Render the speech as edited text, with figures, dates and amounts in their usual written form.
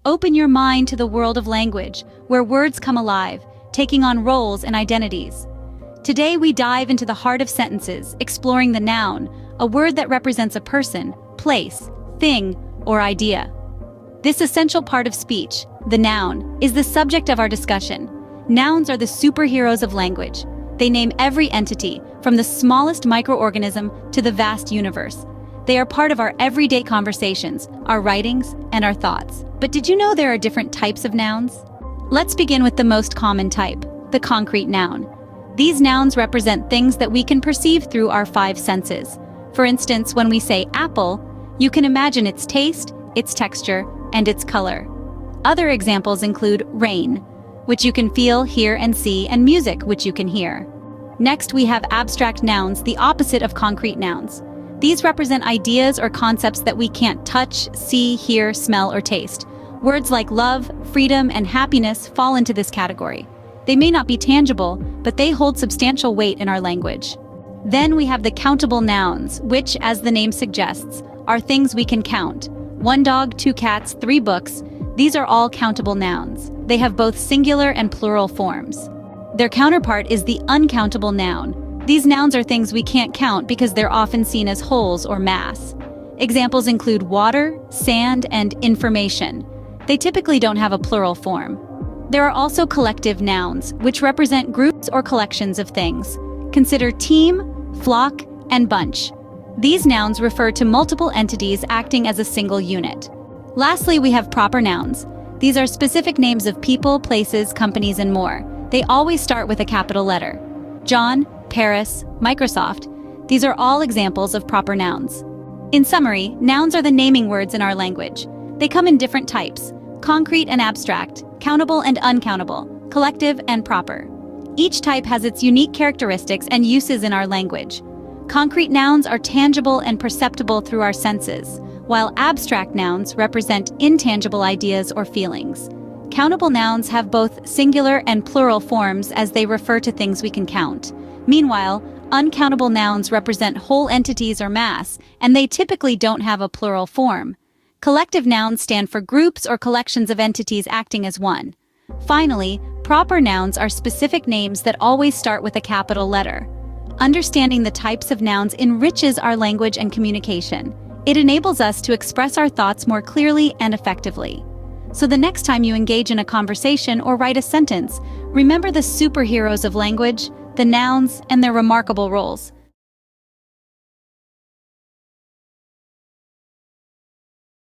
Open your mind to the world of language, where words come alive, taking on roles and identities. Today we dive into the heart of sentences, exploring the noun, a word that represents a person, place, thing, or idea. This essential part of speech, the noun, is the subject of our discussion. Nouns are the superheroes of language. They name every entity, from the smallest microorganism to the vast universe. They are part of our everyday conversations, our writings, and our thoughts. But did you know there are different types of nouns? Let's begin with the most common type, the concrete noun. These nouns represent things that we can perceive through our five senses. For instance, when we say apple, you can imagine its taste, its texture, and its color. Other examples include rain, which you can feel, hear, and see, and music, which you can hear. Next, we have abstract nouns, the opposite of concrete nouns. These represent ideas or concepts that we can't touch, see, hear, smell, or taste. Words like love, freedom, and happiness fall into this category. They may not be tangible, but they hold substantial weight in our language. Then we have the countable nouns, which, as the name suggests, are things we can count. 1 dog, 2 cats, 3 books. These are all countable nouns. They have both singular and plural forms. Their counterpart is the uncountable noun. These nouns are things we can't count because they're often seen as wholes or mass. Examples include water, sand, and information. They typically don't have a plural form. There are also collective nouns, which represent groups or collections of things. Consider team, flock, and bunch. These nouns refer to multiple entities acting as a single unit. Lastly, we have proper nouns. These are specific names of people, places, companies, and more. They always start with a capital letter. John, Paris, Microsoft. These are all examples of proper nouns. In summary, nouns are the naming words in our language. They come in different types: concrete and abstract, countable and uncountable, collective and proper. Each type has its unique characteristics and uses in our language. Concrete nouns are tangible and perceptible through our senses, while abstract nouns represent intangible ideas or feelings. Countable nouns have both singular and plural forms as they refer to things we can count. Meanwhile, uncountable nouns represent whole entities or mass, and they typically don't have a plural form. Collective nouns stand for groups or collections of entities acting as one. Finally, proper nouns are specific names that always start with a capital letter. Understanding the types of nouns enriches our language and communication. It enables us to express our thoughts more clearly and effectively. So the next time you engage in a conversation or write a sentence, remember the superheroes of language, the nouns, and their remarkable roles.